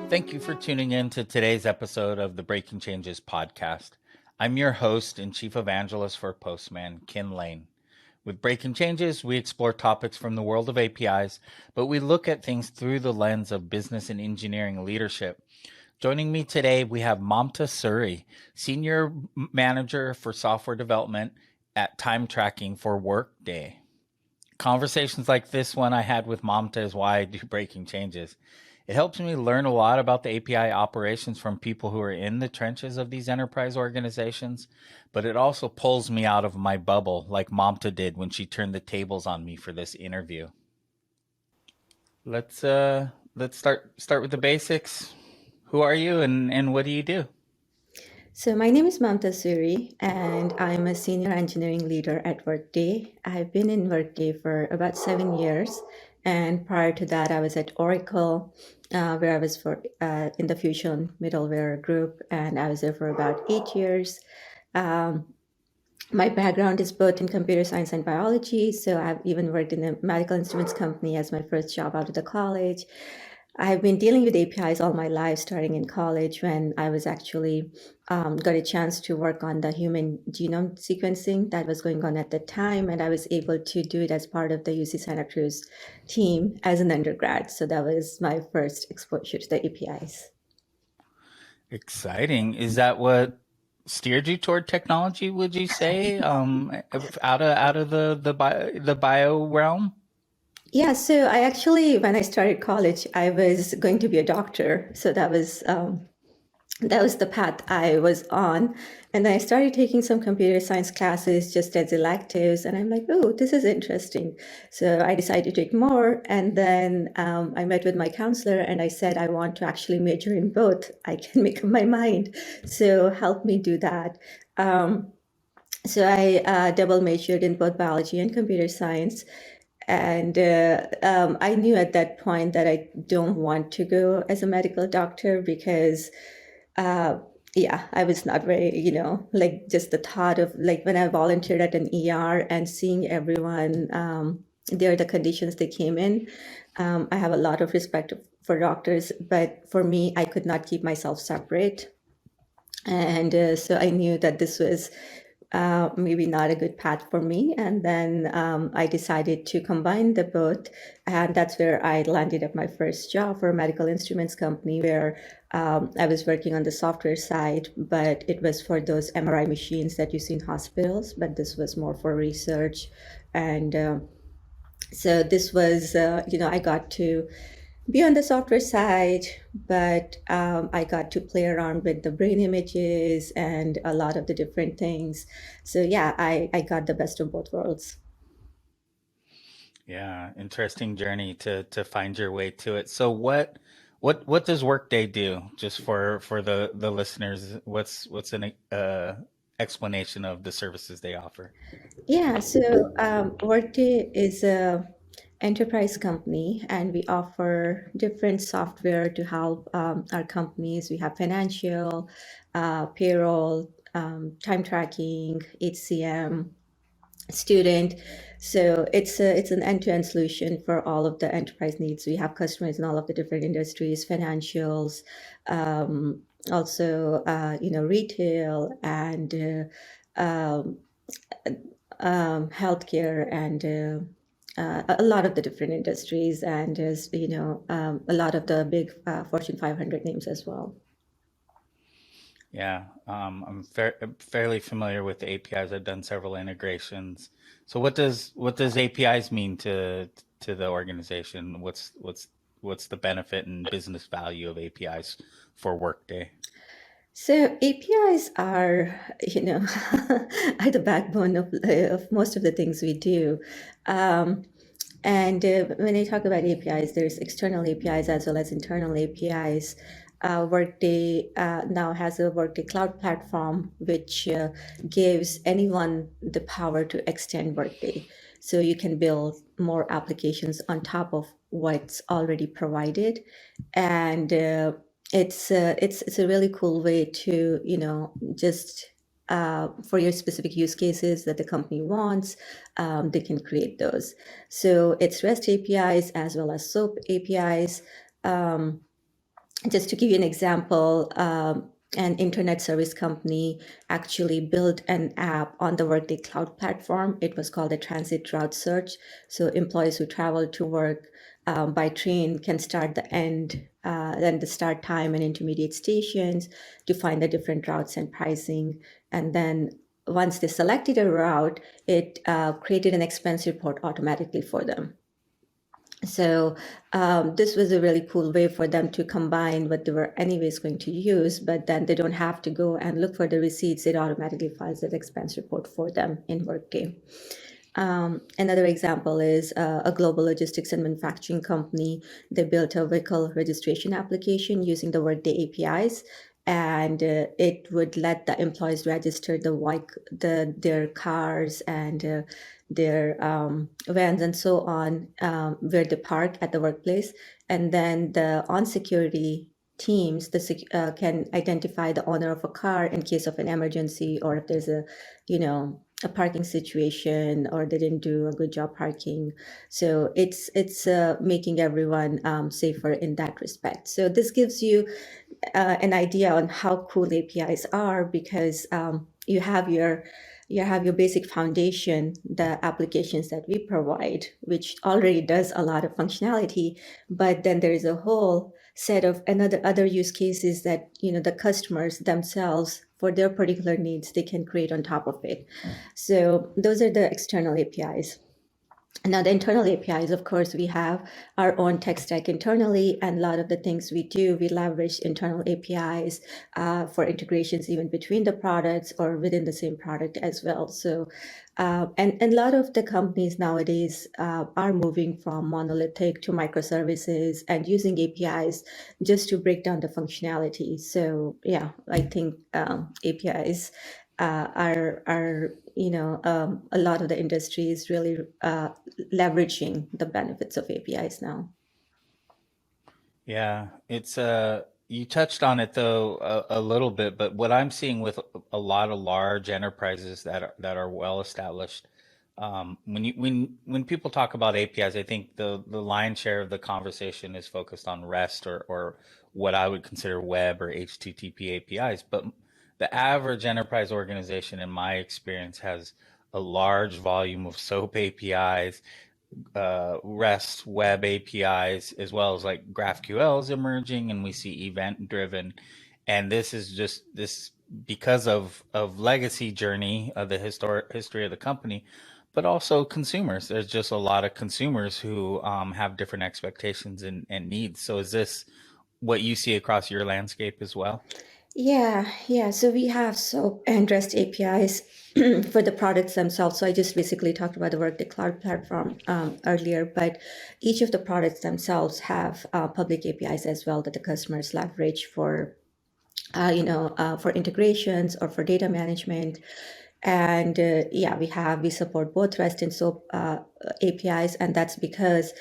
Thank you for tuning in to today's episode of the Breaking Changes podcast. I'm your host and chief evangelist for Postman, Ken Lane. With Breaking Changes, we explore topics from the world of APIs, but we look at things through the lens of business and engineering leadership. Joining me today, we have Mamta Suri, Senior Manager for Software Development at Time Tracking for Workday. Conversations like this one I had with Mamta is why I do Breaking Changes. It helps me learn a lot about the API operations from people who are in the trenches of these enterprise organizations, but it also pulls me out of my bubble like Mamta did when she turned the tables on me for this interview. Let's start with the basics. Who are you and what do you do? So my name is Mamta Suri, and I'm a senior engineering leader at Workday. I've been in Workday for about 7 years, and prior to that, I was at Oracle, where I was in the Fusion middleware group, and I was there for about 8 years. My background is both in computer science and biology, so I've even worked in a medical instruments company as my first job out of the college. I've been dealing with APIs all my life, starting in college when I was actually got a chance to work on the human genome sequencing that was going on at the time, and I was able to do it as part of the UC Santa Cruz team as an undergrad. So that was my first exposure to the APIs. Exciting. Is that what steered you toward technology, would you say? Out of the bio realm? Yeah, so I actually, when I started college, I was going to be a doctor. So that was the path I was on. And then I started taking some computer science classes just as electives. And I'm like, oh, this is interesting. So I decided to take more. And then I met with my counselor and I said, I want to actually major in both. I can make up my mind. So help me do that. So I double majored in both biology and computer science. And I knew at that point that I don't want to go as a medical doctor because I was not very, like just the thought of like when I volunteered at an ER and seeing everyone there, the conditions they came in. I have a lot of respect for doctors, but for me, I could not keep myself separate. And so I knew that this was maybe not a good path for me. And then I decided to combine the both. And that's where I landed at my first job for a medical instruments company where I was working on the software side, but it was for those MRI machines that you see in hospitals. But this was more for research. And so this was, I got to be on the software side, but I got to play around with the brain images and a lot of the different things. So yeah, I got the best of both worlds. Yeah, interesting journey to find your way to it. So what does Workday do? Just for the listeners, what's an explanation of the services they offer? Yeah, so Workday is a enterprise company, and we offer different software to help our companies. We have financial, payroll, time tracking, HCM, student. So it's an end-to-end solution for all of the enterprise needs. We have customers in all of the different industries, financials, also retail and healthcare and a lot of the different industries, and as a lot of the big Fortune 500 names as well. Yeah, I'm fairly familiar with the APIs. I've done several integrations. So what does APIs mean to the organization? What's the benefit and business value of APIs for Workday? So APIs are, are the backbone of most of the things we do. Um, and when I talk about APIs, there's external APIs as well as internal APIs. Workday now has a Workday Cloud Platform, which gives anyone the power to extend Workday. So you can build more applications on top of what's already provided. And it's a really cool way to just for your specific use cases that the company wants, they can create those. So it's REST APIs as well as SOAP APIs. Just to give you an example, an internet service company actually built an app on the Workday cloud platform. It was called a transit route search. So employees who travel to work by train can start then the start time and intermediate stations to find the different routes and pricing. And then once they selected a route, it created an expense report automatically for them. So this was a really cool way for them to combine what they were anyways going to use, but then they don't have to go and look for the receipts. It automatically files that expense report for them in Workday. Another example is a global logistics and manufacturing company. They built a vehicle registration application using the Workday APIs, and it would let the employees register their cars and their vans and so on where they park at the workplace. And then the on-security teams can identify the owner of a car in case of an emergency, or if there's a parking situation, or they didn't do a good job parking. So it's making everyone safer in that respect. So this gives you an idea on how cool APIs are, because you have your basic foundation, the applications that we provide, which already does a lot of functionality, but then there is a whole set of other use cases that the customers themselves, for their particular needs, they can create on top of it. So those are the external APIs. Now, the internal APIs, of course, we have our own tech stack internally, and a lot of the things we do, we leverage internal APIs for integrations even between the products or within the same product as well. So, and a lot of the companies nowadays are moving from monolithic to microservices and using APIs just to break down the functionality. So, yeah, I think APIs are a lot of the industry is really leveraging the benefits of APIs now. Yeah, it's you touched on it though a little bit, but what I'm seeing with a lot of large enterprises that are well established, when people talk about APIs, I think the lion's share of the conversation is focused on REST or what I would consider web or HTTP APIs. But the average enterprise organization, in my experience, has a large volume of SOAP APIs, REST web APIs, as well as like GraphQL is emerging, and we see event driven. And this is just this because of legacy journey of the historic history of the company, but also consumers. There's just a lot of consumers who have different expectations and needs. So is this what you see across your landscape as well? Yeah. So we have SOAP and REST APIs for the products themselves. So I just basically talked about the Workday Cloud Platform earlier, but each of the products themselves have public APIs as well that the customers leverage for integrations or for data management. And yeah, we support both REST and SOAP APIs, and that's because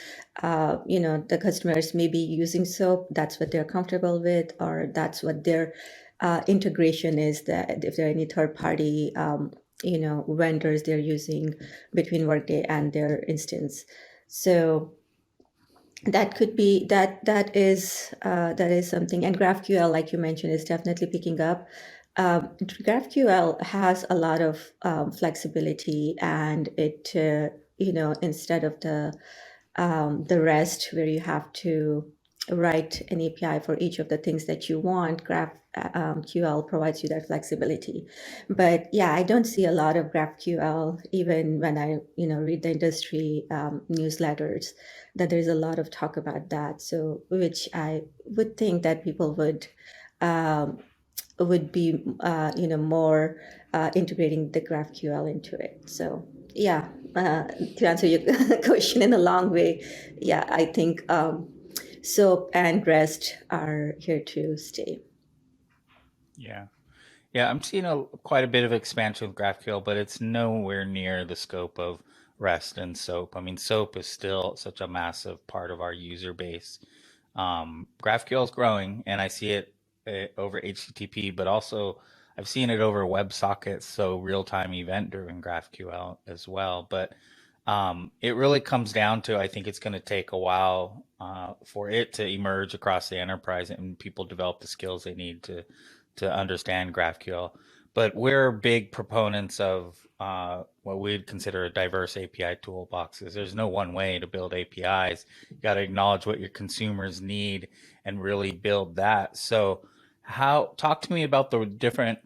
the customers may be using SOAP. That's what they're comfortable with, or that's what their integration is. That if there are any third party vendors they're using between Workday and their instance. So that is something. And GraphQL, like you mentioned, is definitely picking up. GraphQL has a lot of flexibility, and it instead of the rest where you have to write an API for each of the things that you want, GraphQL provides you that flexibility. But yeah, I don't see a lot of GraphQL even when I read the industry newsletters, that there's a lot of talk about that. So which I would think that people would be more integrating the GraphQL into it. So yeah, to answer your question in a long way, yeah, I think SOAP and REST are here to stay. Yeah. Yeah, I'm seeing quite a bit of expansion with GraphQL, but it's nowhere near the scope of REST and SOAP. I mean, SOAP is still such a massive part of our user base. GraphQL is growing, and I see it over HTTP, but also I've seen it over WebSockets, so real-time event-driven GraphQL as well. But It really comes down to, I think it's going to take a while for it to emerge across the enterprise and people develop the skills they need to understand GraphQL. But we're big proponents of what we'd consider a diverse API toolboxes. There's no one way to build APIs. You got to acknowledge what your consumers need and really build that. So, how talk to me about the different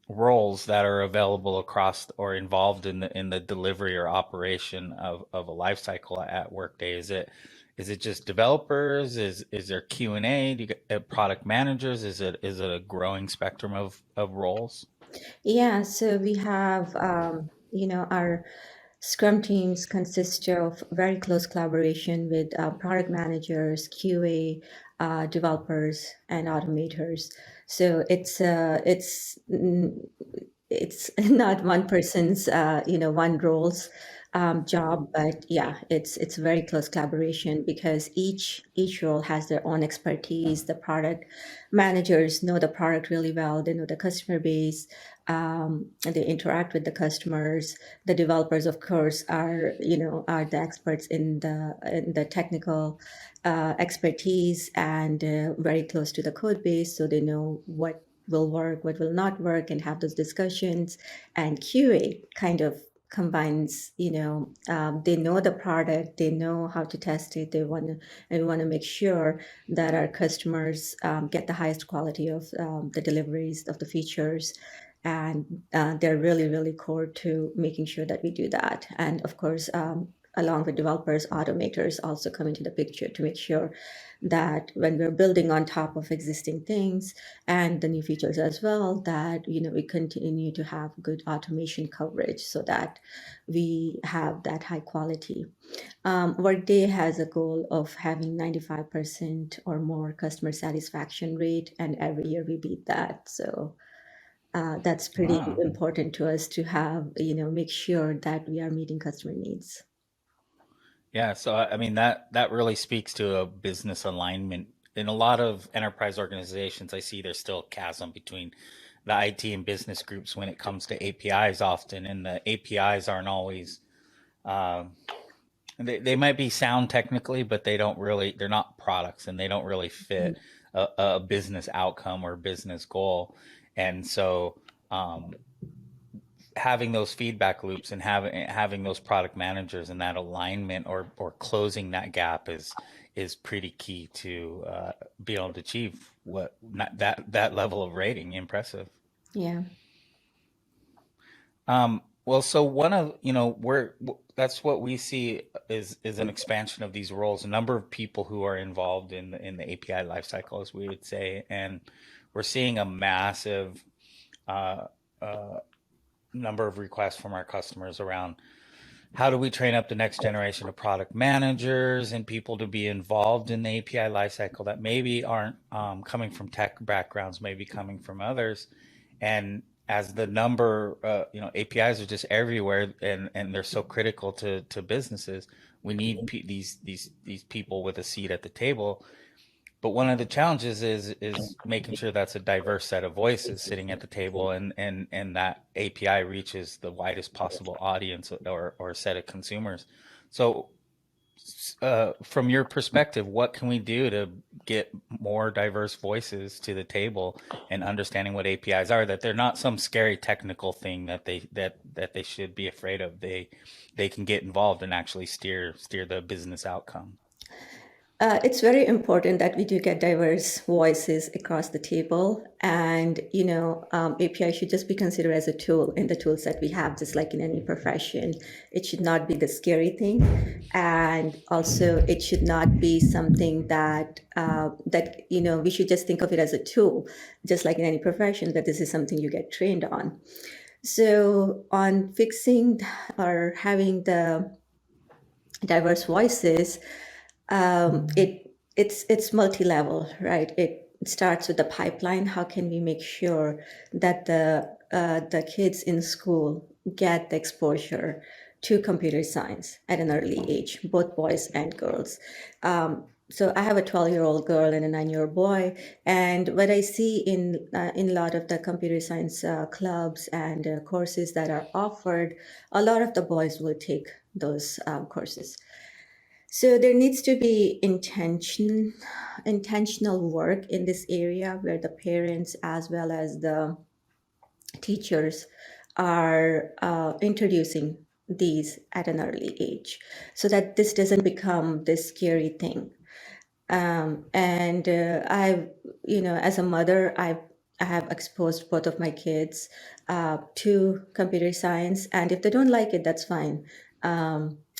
roles that are available across or involved in the delivery or operation of a life cycle at Workday? Is it just developers? Is there Q&A? Do you get product managers? Is it a growing spectrum of roles? Yeah, so we have, our Scrum teams consist of very close collaboration with product managers, QA, developers, and automators. So it's not one person's, one role's job, but yeah, it's very close collaboration because each role has their own expertise. The product managers know the product really well. They know the customer base. And they interact with the customers. The developers, of course, are the experts in the technical expertise and very close to the code base, so they know what will work, what will not work, and have those discussions. And QA kind of combines, they know the product, they know how to test it, they want to, and we want to make sure that our customers get the highest quality of the deliveries of the features. And they're really, really core to making sure that we do that. And of course, along with developers, automators also come into the picture to make sure that when we're building on top of existing things and the new features as well, that we continue to have good automation coverage so that we have that high quality. Workday has a goal of having 95% or more customer satisfaction rate, and every year we beat that. So that's pretty Wow. important to us to have, make sure that we are meeting customer needs. Yeah, so I mean that really speaks to a business alignment. In a lot of enterprise organizations, I see there's still a chasm between the IT and business groups when it comes to APIs often, and the APIs aren't always um, they might be sound technically, but they're not products and they don't really fit a business outcome or business goal. And so um, having those feedback loops and having those product managers and that alignment or closing that gap is pretty key to be able to achieve what not, that level of rating. Impressive. Yeah. Well, so one of we're that's what we see is an expansion of these roles, a number of people who are involved in the API lifecycle, as we would say, and we're seeing a massive uh, uh, number of requests from our customers around how do we train up the next generation of product managers and people to be involved in the API lifecycle that maybe aren't coming from tech backgrounds, maybe coming from others. And as the number, APIs are just everywhere, and they're so critical to businesses. We need these people with a seat at the table. But one of the challenges is making sure that's a diverse set of voices sitting at the table, and that API reaches the widest possible audience or set of consumers. So, from your perspective, what can we do to get more diverse voices to the table and understanding what APIs are? That they're not some scary technical thing that they should be afraid of. They can get involved and actually steer the business outcome. It's very important that we do get diverse voices across the table. And, API should just be considered as a tool in the tool set we have, just like in any profession. It should not be the scary thing. And also, it should not be something we should just think of it as a tool, just like in any profession, that this is something you get trained on. So, on fixing or having the diverse voices, it's multi-level, right? It starts with the pipeline. How can we make sure that the kids in school get the exposure to computer science at an early age, both boys and girls? so I have a 12-year-old girl and a 9-year-old boy, and what I see in a lot of the computer science clubs and courses that are offered, a lot of the boys will take those courses. So there needs to be intentional work in this area where the parents as well as the teachers are introducing these at an early age so that this doesn't become this scary thing. And I, as a mother, I have exposed both of my kids to computer science, and if they don't like it, that's fine.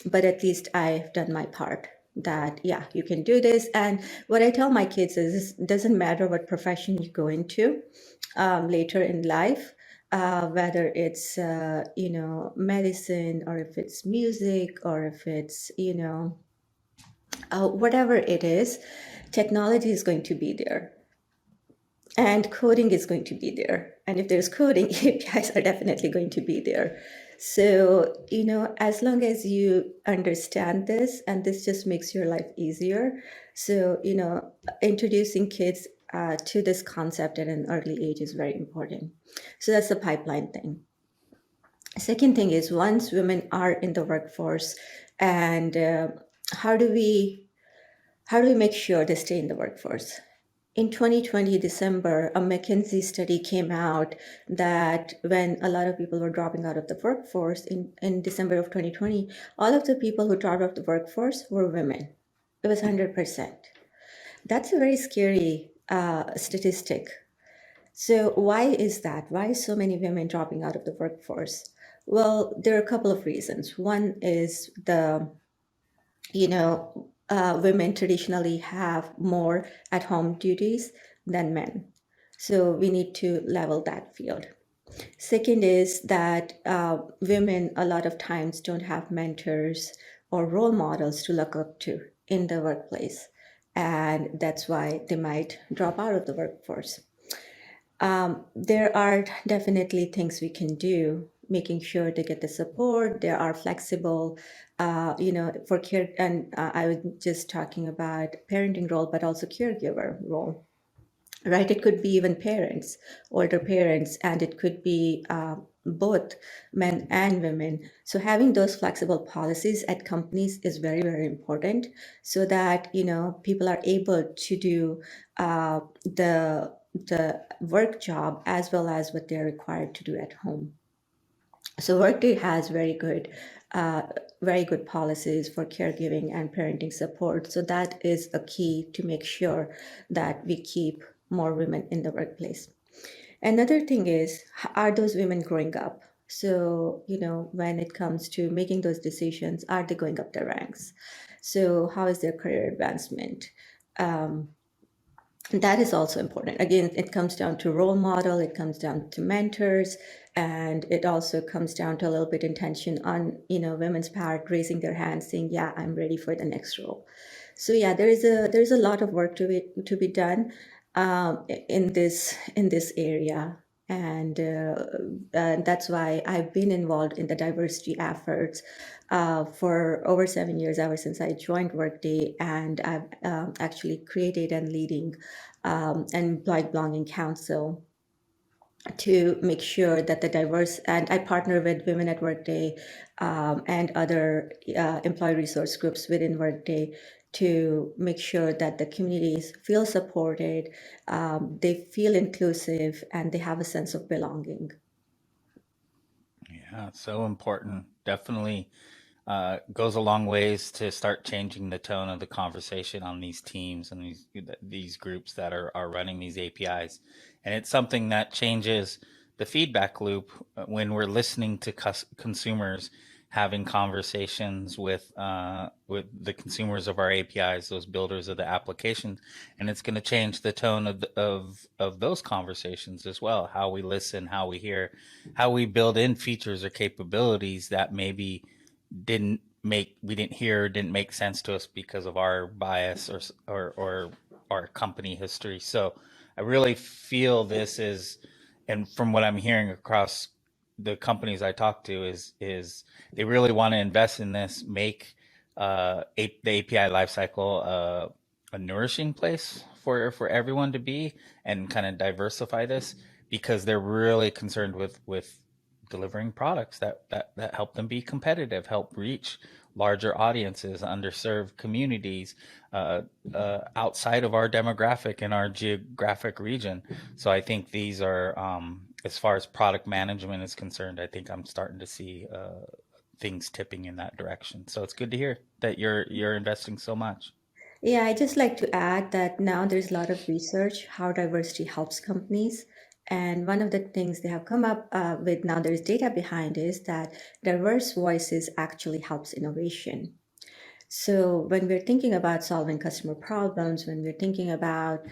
But at least I've done my part. That yeah, you can do this. And what I tell my kids is, it doesn't matter what profession you go into later in life. Whether it's medicine, or if it's music, or if it's whatever it is, technology is going to be there and coding is going to be there. And if there's coding, APIs are definitely going to be there. So, as long as you understand this, and this just makes your life easier. So, introducing kids to this concept at an early age is very important. So that's the pipeline thing. Second thing is, once women are in the workforce, and how do we make sure they stay in the workforce? In 2020 December, a McKinsey study came out that when a lot of people were dropping out of the workforce in December of 2020, all of the people who dropped out of the workforce were women. It was 100%. That's a very scary statistic. So why is that? Why is so many women dropping out of the workforce? Well, there are a couple of reasons. One is women traditionally have more at-home duties than men. So we need to level that field. Second is that women a lot of times don't have mentors or role models to look up to in the workplace. And that's why they might drop out of the workforce. There are definitely things we can do, making sure they get the support. There are flexible, for care. And I was just talking about parenting role, but also caregiver role, right? It could be even parents, older parents, and it could be both men and women. So having those flexible policies at companies is very, very important, so that people are able to do the work job as well as what they're required to do at home. So Workday has very good policies for caregiving and parenting support. So that is a key to make sure that we keep more women in the workplace. Another thing is, are those women growing up? So, when it comes to making those decisions, are they going up the ranks? So how is their career advancement? That is also important. Again, it comes down to role model, it comes down to mentors, and it also comes down to a little bit intention on women's part, raising their hands, saying, "Yeah, I'm ready for the next role." So yeah, there's a lot of work to be done in this area, and that's why I've been involved in the diversity efforts for over 7 years, ever since I joined Workday, and I've actually created and leading an employee belonging council to make sure that the diverse, and I partner with Women at Workday and other employee resource groups within Workday to make sure that the communities feel supported, they feel inclusive, and they have a sense of belonging. Yeah, it's so important. Definitely goes a long ways to start changing the tone of the conversation on these teams and these groups that are running these APIs. And it's something that changes the feedback loop when we're listening to consumers having conversations with the consumers of our APIs, those builders of the applications, and it's going to change the tone of those conversations as well. How we listen, how we hear, how we build in features or capabilities that maybe we didn't hear, didn't make sense to us because of our bias or our company history. So I really feel this is, and from what I'm hearing across the companies I talk to, is they really want to invest in this, make the API lifecycle a nourishing place for everyone to be and kind of diversify this because they're really concerned with delivering products that help them be competitive, help reach larger audiences, underserved communities, uh, outside of our demographic and our geographic region. So I think these are, as far as product management is concerned, I think I'm starting to see things tipping in that direction. So it's good to hear that you're investing so much. Yeah, I just like to add that now there's a lot of research how diversity helps companies. And one of the things they have come up with now there's data behind is that diverse voices actually helps innovation. So when we're thinking about solving customer problems, when we're thinking about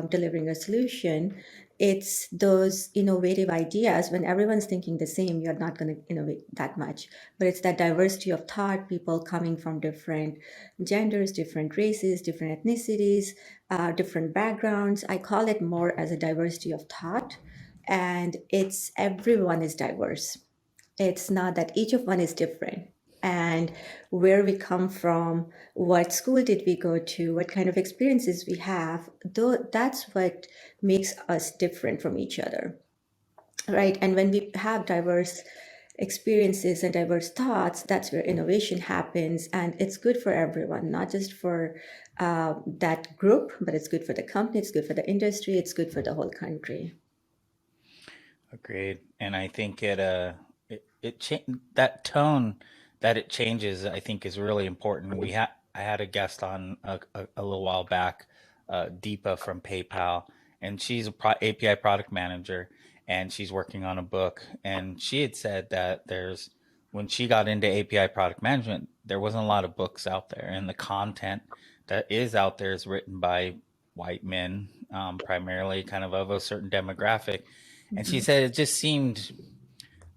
delivering a solution, it's those innovative ideas. When everyone's thinking the same, you're not going to innovate that much. But it's that diversity of thought, people coming from different genders, different races, different ethnicities, different backgrounds. I call it more as a diversity of thought. And it's everyone is diverse. It's not that each of one is different. And where we come from, what school did we go to, what kind of experiences we have, though that's what makes us different from each other, right? And when we have diverse experiences and diverse thoughts, that's where innovation happens, and it's good for everyone, not just for that group, but it's good for the company, it's good for the industry, it's good for the whole country. Agreed. And I think that tone that it changes, I think, is really important. I had a guest on a little while back, Deepa from PayPal, and she's a API product manager, and she's working on a book. And she had said that when she got into API product management, there wasn't a lot of books out there, and the content that is out there is written by white men, primarily kind of a certain demographic. And she Mhm. said it just seemed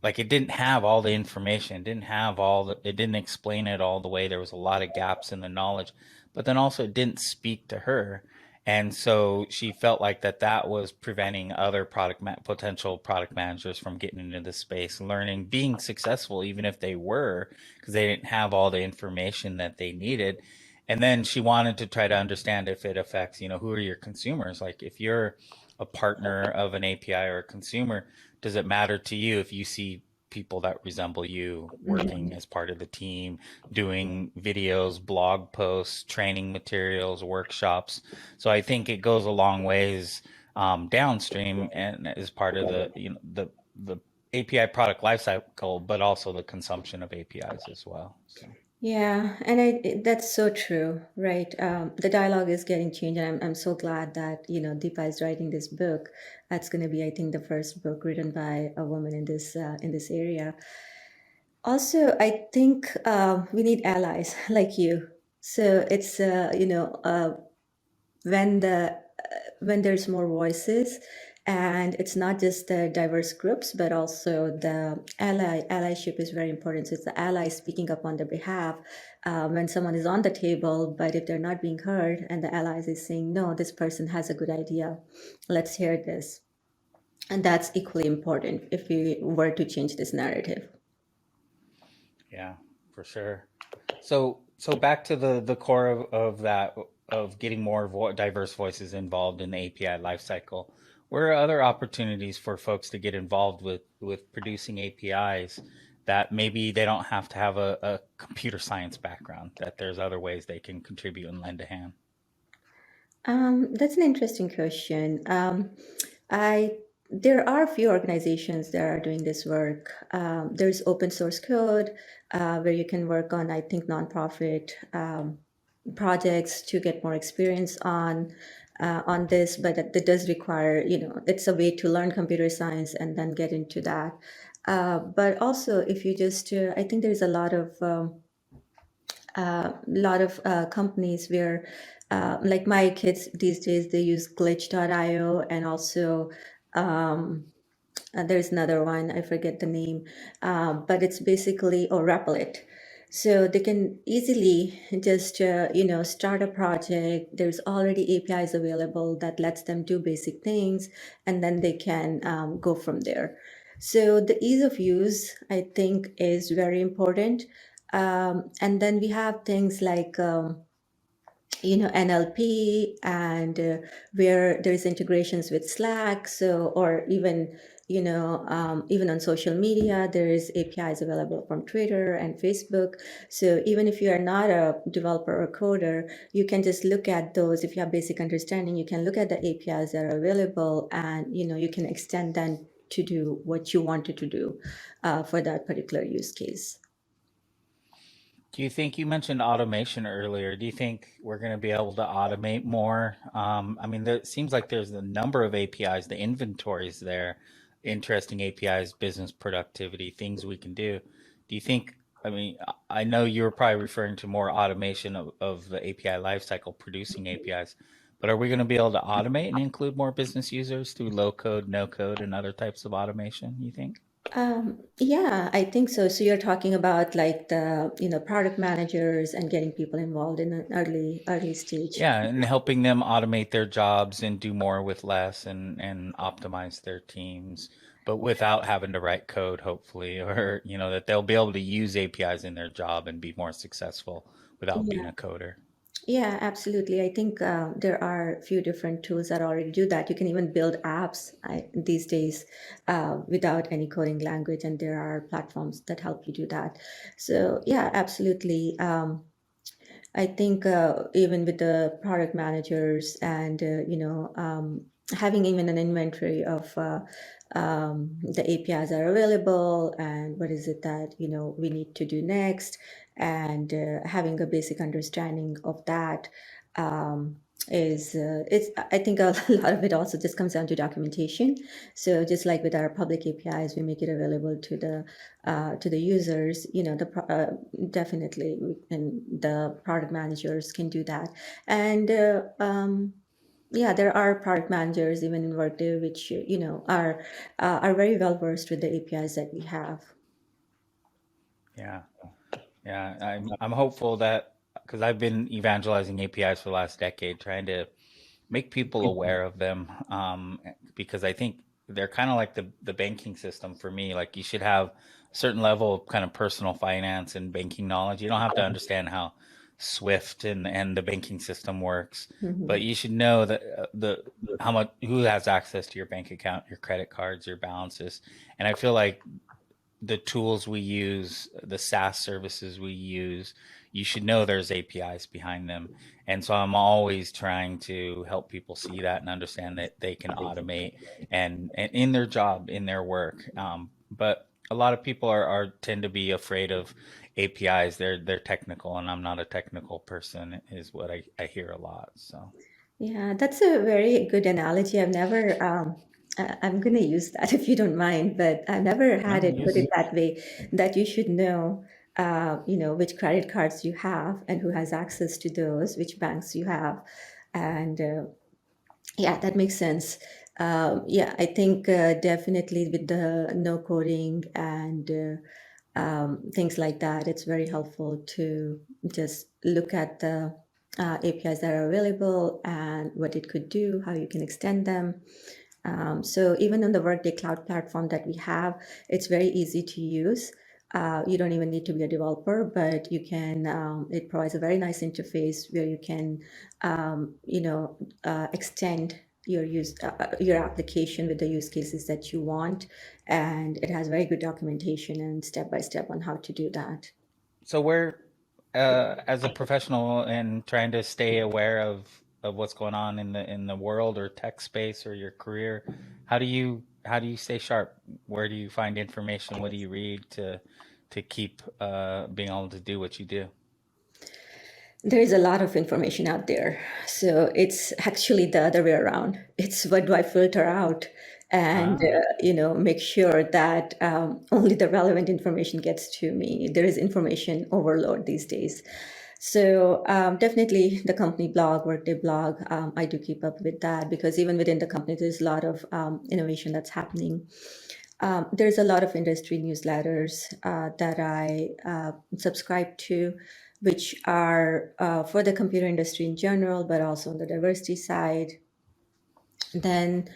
like it didn't have all the information. It didn't explain it all the way. There was a lot of gaps in the knowledge, but then also it didn't speak to her. And so she felt like that was preventing other potential product managers from getting into the space, learning, being successful, even if they were, because they didn't have all the information that they needed. And then she wanted to try to understand if it affects, who are your consumers? Like if you're a partner of an API or a consumer, does it matter to you if you see people that resemble you working as part of the team, doing videos, blog posts, training materials, workshops? So I think it goes a long ways, downstream and as part of the API product lifecycle, but also the consumption of APIs as well. So Yeah, and that's so true, right? The dialogue is getting changed, and I'm so glad that Deepa is writing this book. That's going to be, I think, the first book written by a woman in this area. Also, I think we need allies like you. So it's when when there's more voices, and it's not just the diverse groups but also the allyship is very important. So it's the allies speaking up on their behalf when someone is on the table, but if they're not being heard and the allies is saying, no, this person has a good idea, let's hear this. And that's equally important if we were to change this narrative. yeah, for sure. So back to the core of that, of getting more diverse voices involved in the API lifecycle. Where are other opportunities for folks to get involved with producing APIs that maybe they don't have to have a computer science background, that there's other ways they can contribute and lend a hand? That's an interesting question. I There are a few organizations that are doing this work. There's open source code where you can work on, I think, nonprofit projects to get more experience on this. But that does require, it's a way to learn computer science and then get into that. But also, if you just, I think there's a lot of companies where, like my kids these days, they use glitch.io, and also there's another one, I forget the name, but it's basically, or Replit. So they can easily just, start a project. There's already APIs available that lets them do basic things, and then they can go from there. So the ease of use, I think, is very important. And then we have things like NLP, and where there's integrations with Slack. So, or even, even on social media, there is APIs available from Twitter and Facebook. So even if you are not a developer or coder, you can just look at those. If you have basic understanding, you can look at the APIs that are available, and, you can extend them to do what you wanted to do for that particular use case. Do you think you mentioned automation earlier? Do you think we're going to be able to automate more? I mean, there, it seems like there's a number of APIs, the inventories there, interesting APIs, business productivity, things we can do. Do you think, I mean, I know you're probably referring to more automation of the API lifecycle, producing APIs, but are we going to be able to automate and include more business users through low code, no code, and other types of automation, you think? Yeah, I think so. So you're talking about like the, product managers and getting people involved in an early stage. Yeah, and helping them automate their jobs and do more with less and optimize their teams, but without having to write code, hopefully, or that they'll be able to use APIs in their job and be more successful without being Yeah, a coder. yeah, absolutely. I think there are a few different tools that already do that. You can even build apps these days without any coding language, and there are platforms that help you do that. So yeah, absolutely. I think even with the product managers and having even an inventory of the APIs that are available and what is it that we need to do next, and having a basic understanding of that is it's I think a lot of it also just comes down to documentation. So just like with our public APIs, we make it available to the users. Definitely, and the product managers can do that. And yeah, there are product managers even in Workday, which are very well versed with the APIs that we have. Yeah, yeah. I'm hopeful that because I've been evangelizing APIs for the last decade, trying to make people aware of them, because I think they're kind of like the banking system for me. Like you should have a certain level of kind of personal finance and banking knowledge. You don't have to understand how Swift and the banking system works, but Mhm. you should know that the how much who has access to your bank account, your credit cards, your balances. And I feel like the tools we use, the SaaS services we use, you should know there's APIs behind them. And so I'm always trying to help people see that and understand that they can automate and in their job, in their work. But a lot of people are tend to be afraid of APIs. They're technical, and I'm not a technical person, is what I hear a lot. So Yeah, that's a very good analogy. I've never, I'm going to use that if you don't mind, but I've never had no, it put it use that way, that you should know, which credit cards you have and who has access to those, which banks you have. And yeah, that makes sense. Yeah, I think definitely with the no coding and things like that, it's very helpful to just look at the APIs that are available and what it could do, how you can extend them. So even on the Workday Cloud platform that we have, it's very easy to use. You don't even need to be a developer, but you can. It provides a very nice interface where you can, extend your application with the use cases that you want, and it has very good documentation and step by step on how to do that. So where, as a professional and trying to stay aware of what's going on in the world or tech space or your career, how do you stay sharp? Where do you find information? What do you read to keep being able to do what you do? There is a lot of information out there. So it's actually the other way around. It's what do I filter out and, Ah, make sure that only the relevant information gets to me. There is information overload these days. So definitely the company blog, Workday blog, I do keep up with that because even within the company, there's a lot of innovation that's happening. There's a lot of industry newsletters that I subscribe to, which are for the computer industry in general, but also on the diversity side. Then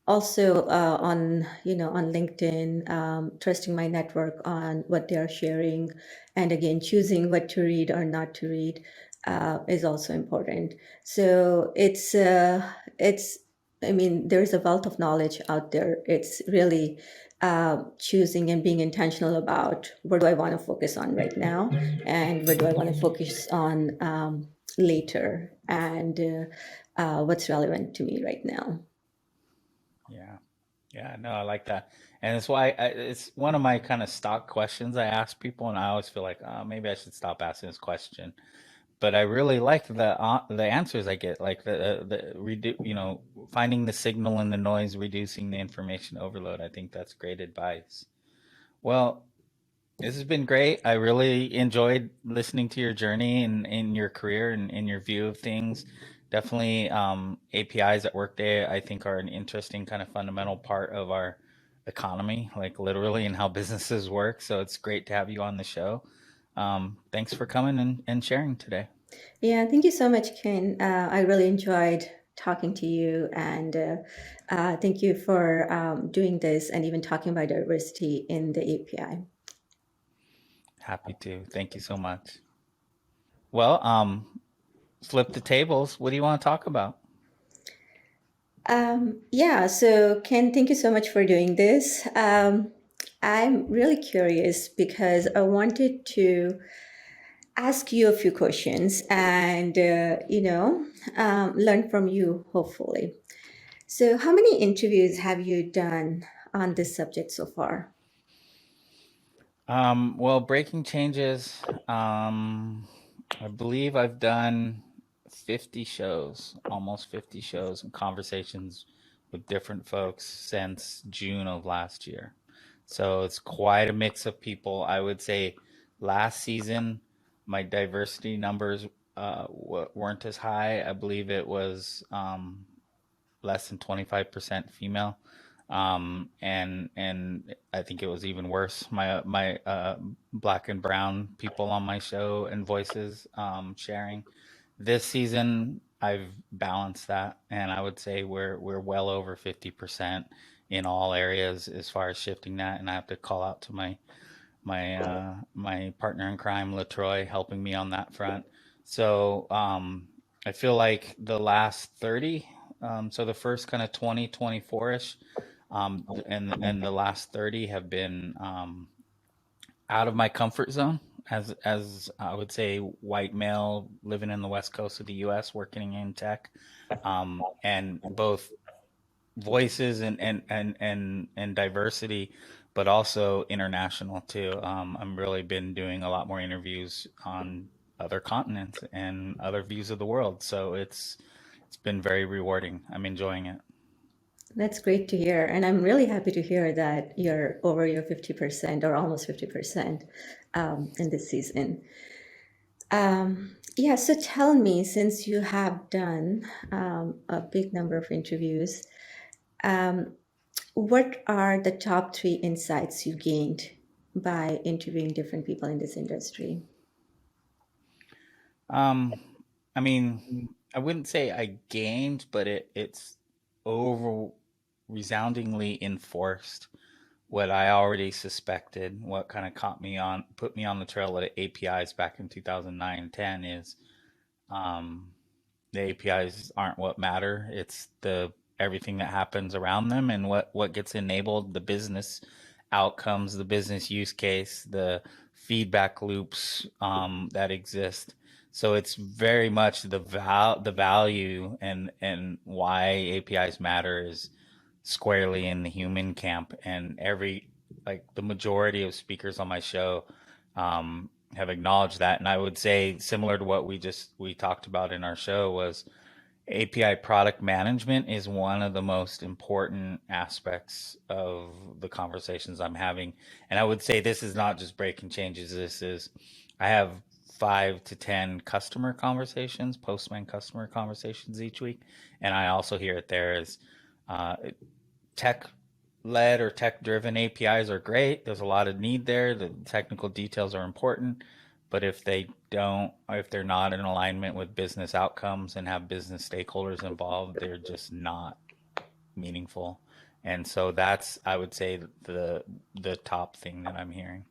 also on LinkedIn, trusting my network on what they are sharing, and again choosing what to read or not to read. is also important. So it's I mean, there's a wealth of knowledge out there. It's really choosing and being intentional about what do I want to focus on right now, and what do I want to focus on later, and what's relevant to me right now. Yeah. Yeah, no, I like that. And it's why it's one of my kind of stock questions I ask people, and I always feel like, oh, maybe I should stop asking this question. But I really like the answers I get, like finding the signal in the noise, reducing the information overload. I think that's great advice. Well, this has been great. I really enjoyed listening to your journey and in your career and in your view of things. Definitely, APIs at Workday, I think, are an interesting kind of fundamental part of our economy, like literally, and how businesses work. So it's great to have you on the show. Thanks for coming and sharing today. Yeah, thank you so much, Ken. I really enjoyed talking to you, and thank you for doing this and even talking about diversity in the API. Happy to. Thank you so much. Well, flip the tables. What do you want to talk about? Yeah, so Ken, thank you so much for doing this. I'm really curious because I wanted to ask you a few questions and, learn from you, hopefully. So, how many interviews have you done on this subject so far? Well, breaking changes. I believe I've done 50 shows, almost 50 shows and conversations with different folks since June of last year. So it's quite a mix of people. I would say last season, my diversity numbers weren't as high. I believe it was less than 25% female. And I think it was even worse. My black and brown people on my show and voices sharing. This season, I've balanced that, and I would say we're well over 50% in all areas as far as shifting that. And I have to call out to my partner in crime, Latroy, helping me on that front. So I feel like the last 30, so the first kind of 20, 24-ish, and the last 30 have been out of my comfort zone as I would say white male living in the west coast of the US working in tech, and both voices and diversity, but also international too. I'm really been doing a lot more interviews on other continents and other views of the world, so it's been very rewarding. I'm enjoying it. That's great to hear. And I'm really happy to hear that you're over your 50% or almost 50% in this season. Yeah, so tell me, since you have done a big number of interviews, what are the top three insights you gained by interviewing different people in this industry? Um, I mean, I wouldn't say I gained, but it's over resoundingly enforced what I already suspected. What kind of put me on the trail of APIs back in 2009 and 10 is um, the APIs aren't what matter. It's the everything that happens around them and what gets enabled, the business outcomes, the business use case, the feedback loops that exist. So it's very much the value and why APIs matter is squarely in the human camp. And every like the majority of speakers on my show have acknowledged that. And I would say similar to what we talked about in our show was API product management is one of the most important aspects of the conversations I'm having. And I would say this is not just breaking changes. I have 5 to 10 customer conversations, Postman customer conversations each week. And I also hear it there as uh, tech led or tech driven APIs are great. There's a lot of need there. The technical details are important. But if they don't, or if they're not in alignment with business outcomes and have business stakeholders involved, they're just not meaningful. And so that's, I would say, the top thing that I'm hearing.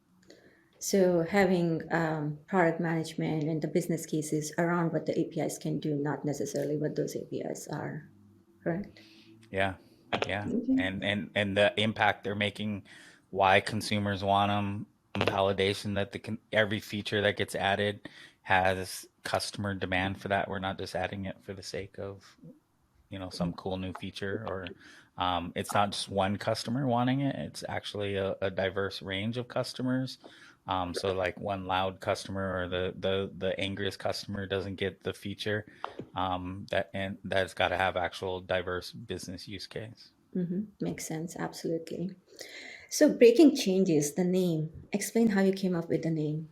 So having product management and the business cases around what the APIs can do, not necessarily what those APIs are. Correct? Yeah, yeah, Okay. and the impact they're making, why consumers want them, validation that every feature that gets added has customer demand for that. We're not just adding it for the sake of, some cool new feature, or it's not just one customer wanting it. It's actually a diverse range of customers. So like one loud customer or the angriest customer doesn't get the feature, and that's got to have actual diverse business use case. Makes sense. Absolutely. So breaking changes, the name. Explain how you came up with the name.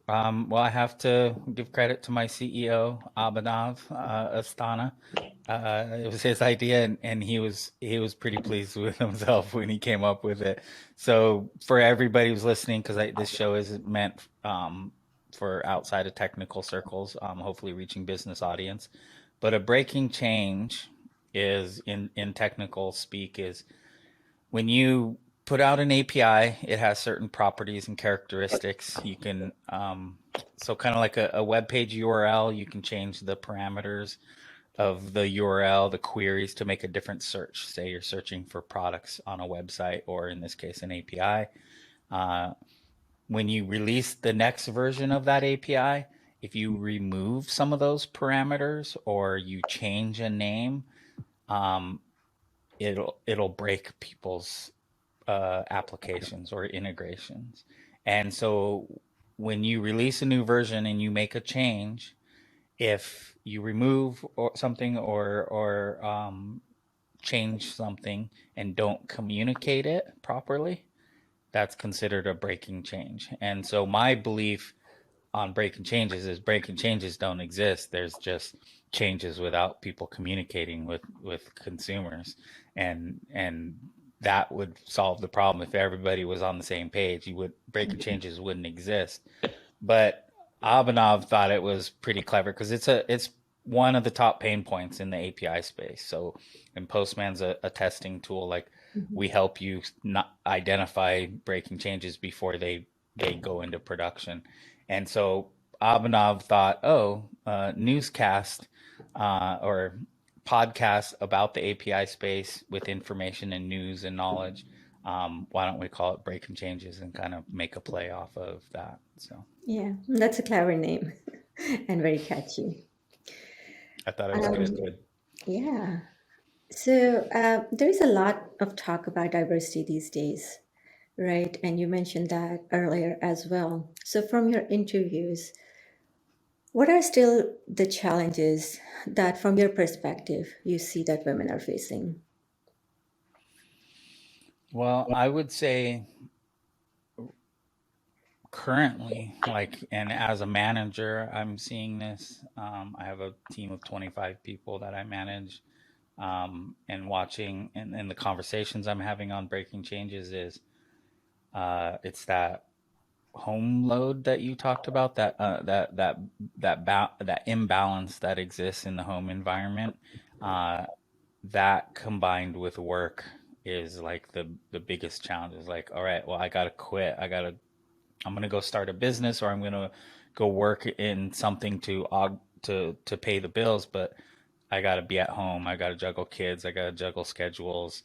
Well, I have to give credit to my CEO, Abhinav Astana. It was his idea, and he was pretty pleased with himself when he came up with it. So for everybody who's listening, because this show is meant for outside of technical circles, hopefully reaching business audience. But a breaking change is in technical speak is when you put out an API, it has certain properties and characteristics. You can, so kind of like a web page URL, you can change the parameters of the URL, the queries to make a different search. Say you're searching for products on a website, or in this case, an API. Uh, when you release the next version of that API, if you remove some of those parameters or you change a name, um, it'll break people's applications or integrations. And so when you release a new version and you make a change, if you remove something or change something and don't communicate it properly, that's considered a breaking change. And so my belief on breaking changes is breaking changes don't exist. There's just changes without people communicating with consumers, and that would solve the problem if everybody was on the same page. You would breaking changes wouldn't exist. But Abhinav thought it was pretty clever because it's one of the top pain points in the API space. So, and Postman's a testing tool. Like Mhm. we help you not identify breaking changes before they go into production. And so Abhinav thought, oh, newscast or podcast about the API space with information and news and knowledge. Why don't we call it Breaking Changes and kind of make a play off of that? So Yeah, that's a clever name and very catchy. I thought it was Um, good. yeah. So there is a lot of talk about diversity these days, right? And you mentioned that earlier as well. So from your interviews, what are still the challenges that, from your perspective, you see that women are facing? Well, I would say currently, like, and as a manager, I'm seeing this. I have a team of 25 people that I manage, and watching, and the conversations I'm having on Breaking Changes is it's that home load that you talked about, that imbalance that exists in the home environment. Uh, that combined with work is like the biggest challenge. Is like, all right, well, I gotta quit. I'm gonna go start a business, or I'm gonna go work in something to pay the bills, but I gotta be at home. I gotta juggle kids. I gotta juggle schedules.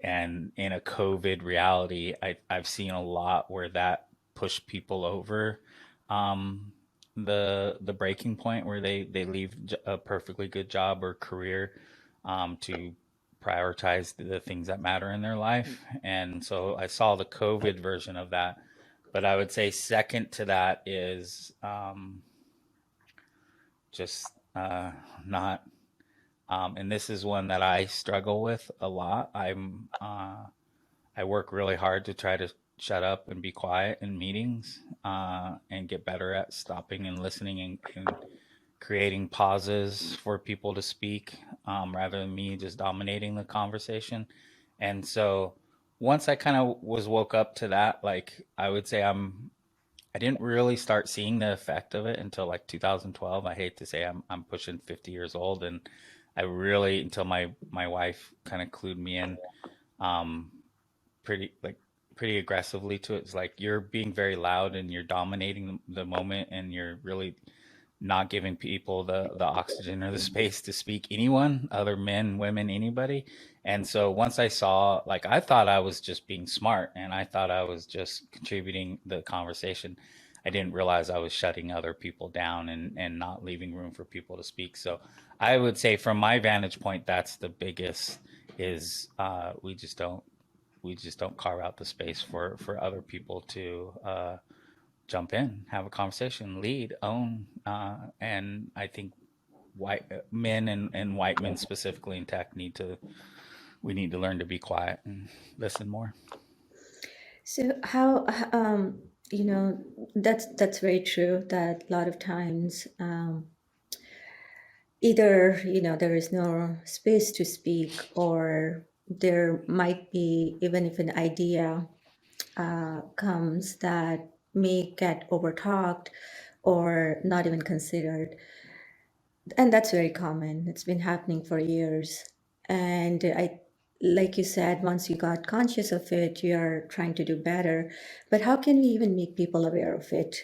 And in a COVID reality, I've seen a lot where that pushed people over um, the breaking point where they leave a perfectly good job or career to prioritize the things that matter in their life. And so I saw the COVID version of that. But I would say second to that is just not and this is one that I struggle with a lot. I work really hard to try to shut up and be quiet in meetings, and get better at stopping and listening, and creating pauses for people to speak, rather than me just dominating the conversation. And so once I kind of was woke up to that, like I would say I didn't really start seeing the effect of it until like 2012. I hate to say I'm pushing 50 years old, and I really, until my wife kind of clued me in, um, pretty like pretty aggressively to it. It's like you're being very loud and you're dominating the moment, and you're really not giving people the oxygen or the space to speak. Anyone, other men, women, anybody. And so once I saw, like, I thought I was just being smart and I thought I was just contributing the conversation. I didn't realize I was shutting other people down and not leaving room for people to speak. So I would say from my vantage point, that's the biggest is we just don't carve out the space for other people to jump in, have a conversation, lead, own, and I think white men and white men specifically in tech we need to learn to be quiet and listen more. So how you know that's very true that a lot of times either there is no space to speak, or there might be, even if an idea comes, that may get overtalked or not even considered. And that's very common. It's been happening for years. And like you said, once you got conscious of it, you're trying to do better. But how can we even make people aware of it,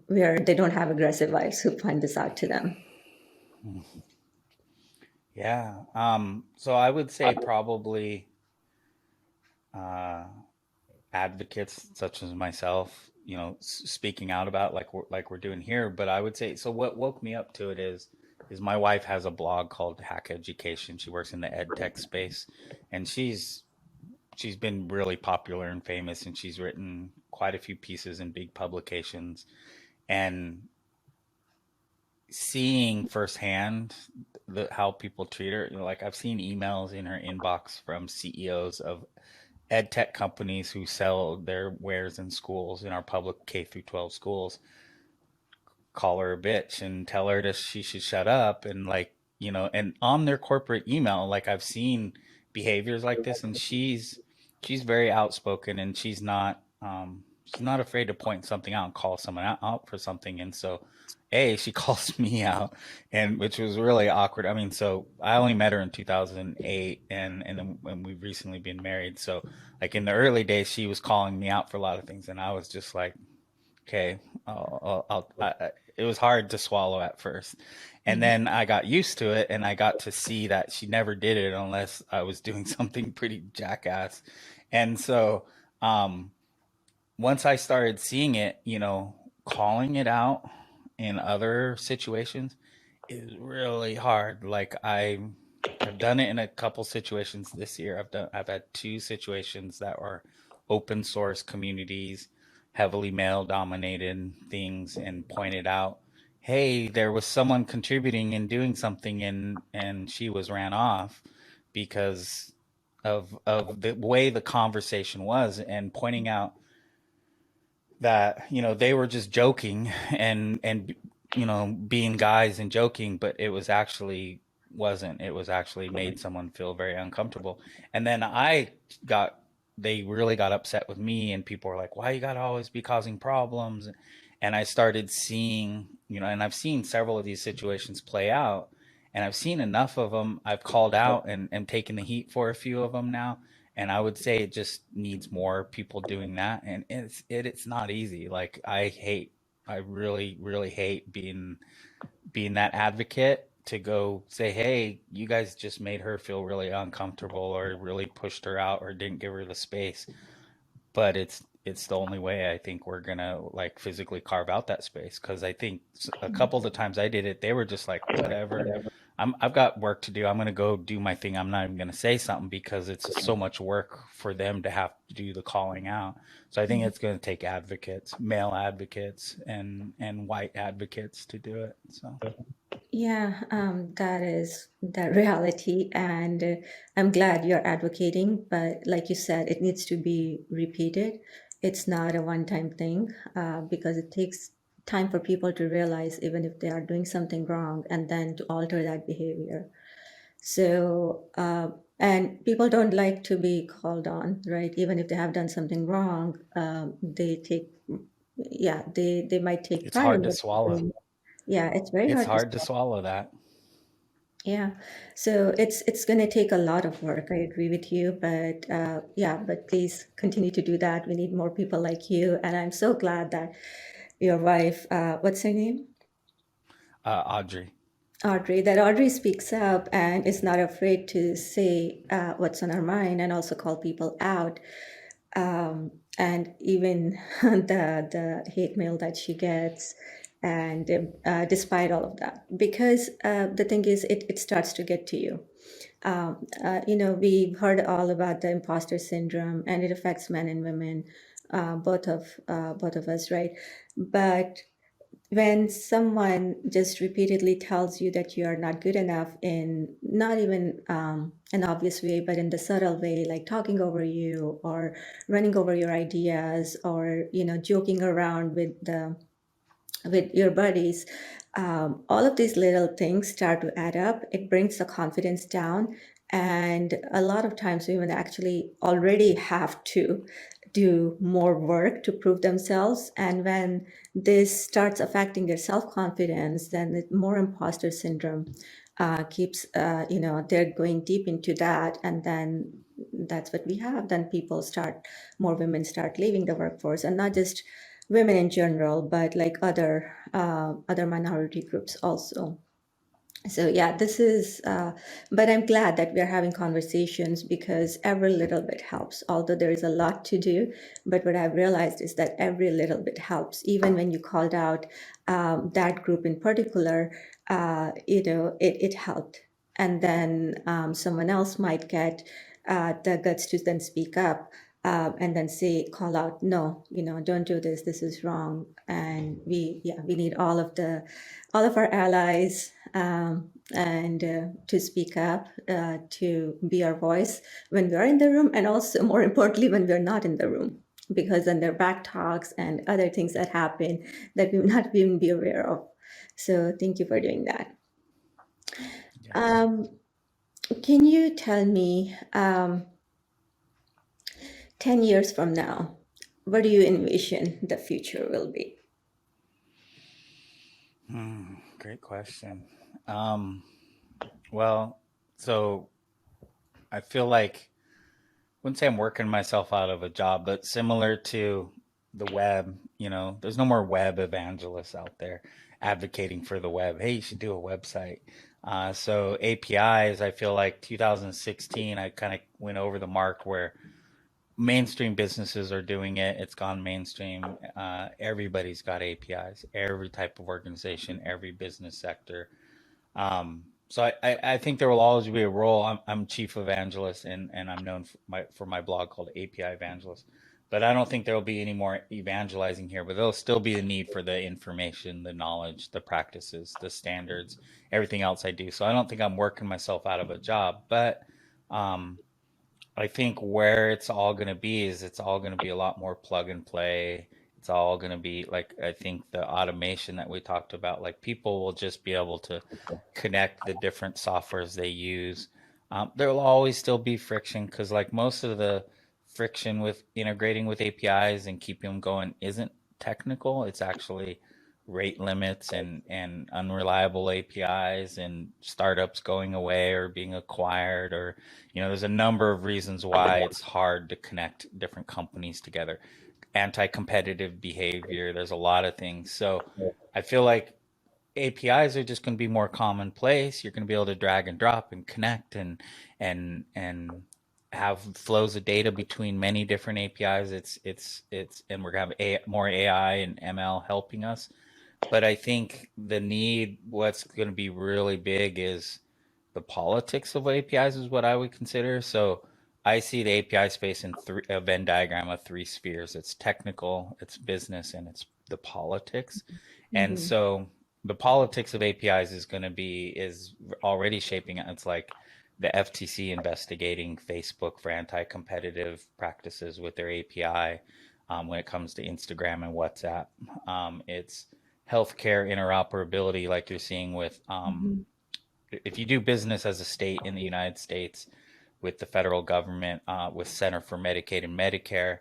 where they don't have aggressive wives who point this out to them? Yeah. So I would say probably uh, advocates such as myself, speaking out about like we're doing here. But I would say, so what woke me up to it is my wife has a blog called Hack Education. She works in the ed tech space, and she's been really popular and famous, and she's written quite a few pieces in big publications. And seeing firsthand how people treat her, like I've seen emails in her inbox from CEOs of ed tech companies who sell their wares in schools, in our public K through 12 schools, call her a bitch and tell her she should shut up, and and on their corporate email, like I've seen behaviors like this, and she's very outspoken, and she's not afraid to point something out and call someone out for something. And so she calls me out, and which was really awkward. I mean, so I only met her in 2008, and then when we've recently been married. So like in the early days, she was calling me out for a lot of things, and I was just like, okay, it was hard to swallow at first. And Mhm. then I got used to it, and I got to see that she never did it unless I was doing something pretty jackass. And so, once I started seeing it, calling it out in other situations is really hard. Like I've done it in a couple situations this year. I've had two situations that are open source communities, heavily male dominated things, and pointed out, hey, there was someone contributing and doing something, and she was ran off because of the way the conversation was, and pointing out that they were just joking and being guys and joking, but it was actually wasn't. It was actually made someone feel very uncomfortable. And then got they really got upset with me, and people were like, why you gotta always be causing problems? And I started seeing, and I've seen several of these situations play out, and I've seen enough of them. I've called out and taken the heat for a few of them now, and I would say it just needs more people doing that. And it's not easy. Like I really really hate being that advocate to go say, hey, you guys just made her feel really uncomfortable, or really pushed her out, or didn't give her the space. But it's the only way I think we're gonna like physically carve out that space, because I think a couple of the times I did it, they were just like, whatever. I've got work to do. I'm gonna go do my thing. I'm not even gonna say something because it's so much work for them to have to do the calling out. So I think it's gonna take advocates, male advocates, and white advocates to do it. So Yeah, that is the reality, and I'm glad you're advocating. But like you said, it needs to be repeated. It's not a one-time thing, because it takes time for people to realize, even if they are doing something wrong, and then to alter that behavior. So, and people don't like to be called on, right? Even if they have done something wrong, they might take it's pride hard in to what they're swallow. doing. Yeah, it's very It's hard to hard to stop. swallow that. Yeah. So it's going to take a lot of work. I agree with you, but yeah, but please continue to do that. We need more people like you, and I'm so glad that your wife, what's her name? Audrey. Audrey, that Audrey speaks up and is not afraid to say what's on her mind and also call people out. And even the hate mail that she gets, and despite all of that, because the thing is, it starts to get to you. We've heard all about the imposter syndrome, and it affects men and women, both of us, right? But when someone just repeatedly tells you that you are not good enough in not even an obvious way, but in the subtle way, like talking over you or running over your ideas, or joking around with your buddies, all of these little things start to add up. It brings the confidence down. And a lot of times women actually already have to do more work to prove themselves. And when this starts affecting their self-confidence, then the more imposter syndrome keeps, they're going deep into that. And then that's what we have. Then more women start leaving the workforce, and not just women in general, but like other minority groups also. So yeah, this is. But I'm glad that we're having conversations, because every little bit helps. Although there is a lot to do, but what I've realized is that every little bit helps. Even when you called out that group in particular, it helped. And then someone else might get the guts to then speak up, and then call out, no, don't do this. This is wrong. And we need all of our allies, and to speak up, to be our voice when we are in the room, and also more importantly when we're not in the room, because then there are back talks and other things that happen that we will not even be aware of. So thank you for doing that. Yes. Um, can you tell me, 10 years from now, what do you envision the future will be? Great question. Um, well, so I feel like, wouldn't say I'm working myself out of a job, but similar to the web, there's no more web evangelists out there advocating for the web. Hey, you should do a website. So APIs, I feel like 2016, I kind of went over the mark where mainstream businesses are doing it. It's gone mainstream. Everybody's got APIs, every type of organization, every business sector. So I think there will always be a role. I'm chief evangelist, and I'm known for my blog called API Evangelist. But I don't think there will be any more evangelizing here. But there'll still be a need for the information, the knowledge, the practices, the standards, everything else I do. So I don't think I'm working myself out of a job. But um, I think where it's all going to be is it's all going to be a lot more plug and play. It's all going to be like, I think the automation that we talked about, like people will just be able to connect the different softwares they use. There will always still be friction because, like, most of the friction with integrating with APIs and keeping them going isn't technical. It's actually rate limits and unreliable APIs and startups going away or being acquired, or there's a number of reasons why it's hard to connect different companies together. Anti-competitive behavior, there's a lot of things. So I feel like APIs are just going to be more commonplace. You're going to be able to drag and drop and connect and have flows of data between many different APIs. And we're going to have more AI and ML helping us. But I think what's going to be really big is the politics of APIs is what I would consider. So I see the API space in a Venn diagram of three spheres. It's technical, it's business, and it's the politics. And Mm-hmm. so the politics of APIs is already shaping it. It's like the FTC investigating Facebook for anti-competitive practices with their API, when it comes to Instagram and WhatsApp. It's healthcare interoperability, like you're seeing with, Mm-hmm. if you do business as a state in the United States with the federal government, with Center for Medicaid and Medicare,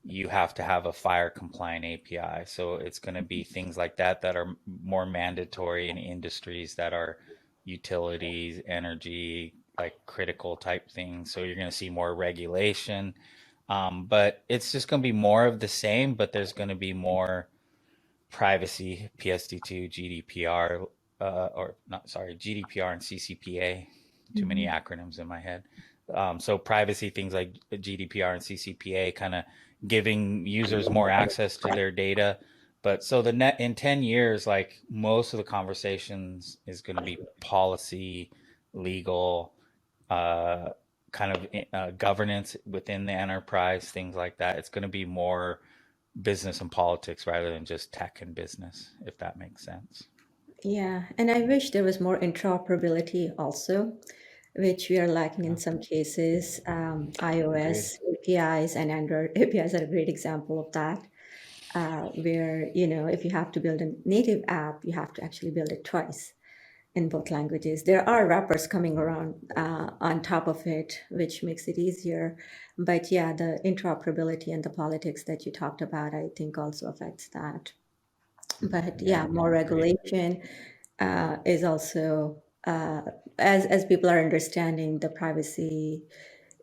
you have to have a fire compliant API. So it's going to be things like that that are more mandatory in industries that are utilities, energy, like critical type things. So you're going to see more regulation. But it's just going to be more of the same, but there's going to be more privacy, PSD2, GDPR, or not, sorry, GDPR and CCPA. Too many Mhm. acronyms in my head. So privacy things like GDPR and CCPA kind of giving users more access to their data. But so the net in 10 years, like most of the conversations is going to be policy, legal, uh, kind of governance within the enterprise, things like that. It's going to be more business and politics rather than just tech and business, if that makes sense. Yeah, and I wish there was more interoperability also, which we are lacking in Yeah, some cases. agreed. iOS APIs and Android APIs are a great example of that, where, if you have to build a native app, you have to actually build it twice in both languages. There are wrappers coming around on top of it, which makes it easier. But yeah, the interoperability and the politics that you talked about, I think also affects that. But Yeah, yeah, more agreed. regulation is also, as people are understanding the privacy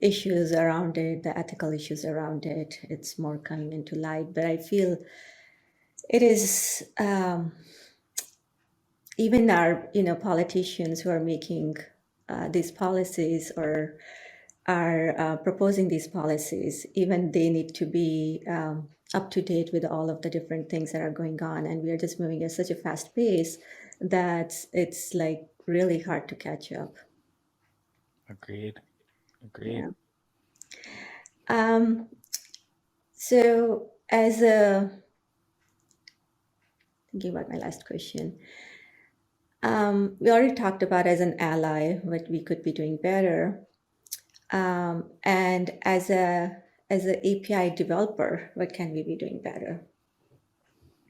issues around it, the ethical issues around it, it's more coming into light. But I feel it is, even our politicians who are making these policies or are proposing these policies, even they need to be up to date with all of the different things that are going on. And we are just moving at such a fast pace that it's like really hard to catch up. Agreed. Agreed. Yeah. Um, so, thinking about my last question, we already talked about as an ally what we could be doing better. And as a API developer, what can we be doing better?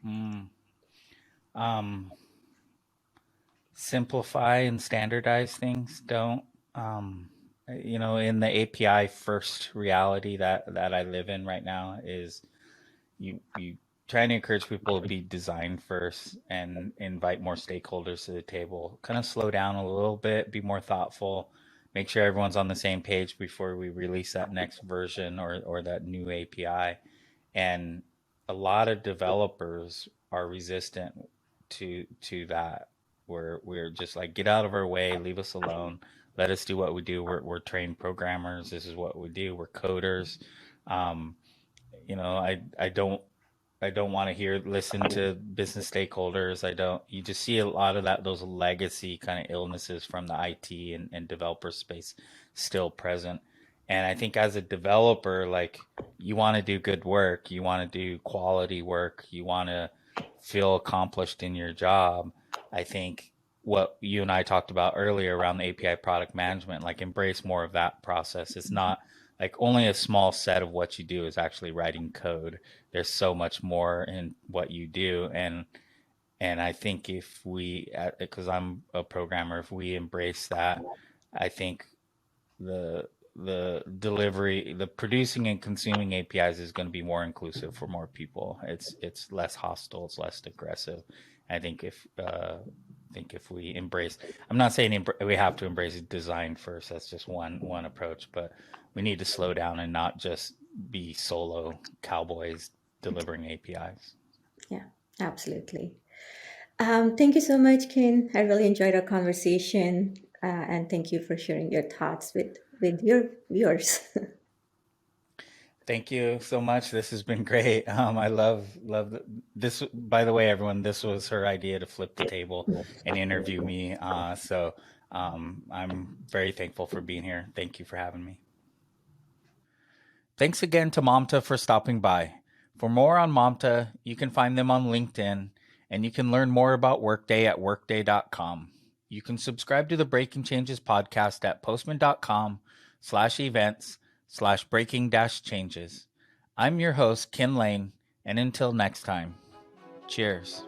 Mm. Um, Simplify and standardize things. Don't, um, in the API first reality that I live in right now is you trying to encourage people to be design first and invite more stakeholders to the table. Kind of slow down a little bit, be more thoughtful, make sure everyone's on the same page before we release that next version or that new API. And a lot of developers are resistant to that. We're just like, get out of our way, leave us alone, let us do what we do. We're trained programmers. This is what we do. We're coders. Um, I don't want to listen to business stakeholders. I don't, you just see a lot of those legacy kind of illnesses from the IT and developer space still present. And I think as a developer, like, you want to do good work, you want to do quality work, you want to feel accomplished in your job. I think what you and I talked about earlier around the API product management, like, embrace more of that process. It's not like only a small set of what you do is actually writing code. There's so much more in what you do. And I think if we, because I'm a programmer, if we embrace that, I think the the producing and consuming APIs is going to be more inclusive for more people. It's less hostile, it's less aggressive. I think if we embrace, I'm not saying we have to embrace design first. That's just one approach, but we need to slow down and not just be solo cowboys delivering APIs. Yeah, absolutely. Thank you so much, Ken. I really enjoyed our conversation, and thank you for sharing your thoughts with your viewers. Thank you so much. This has been great. I love this. By the way, everyone, this was her idea to flip the table and interview me. So I'm very thankful for being here. Thank you for having me. Thanks again to Mamta for stopping by. For more on Mamta, you can find them on LinkedIn, and you can learn more about Workday at workday.com. You can subscribe to the Breaking Changes podcast at postman.com/events/breaking-changes. I'm your host, Ken Lane, and until next time, cheers.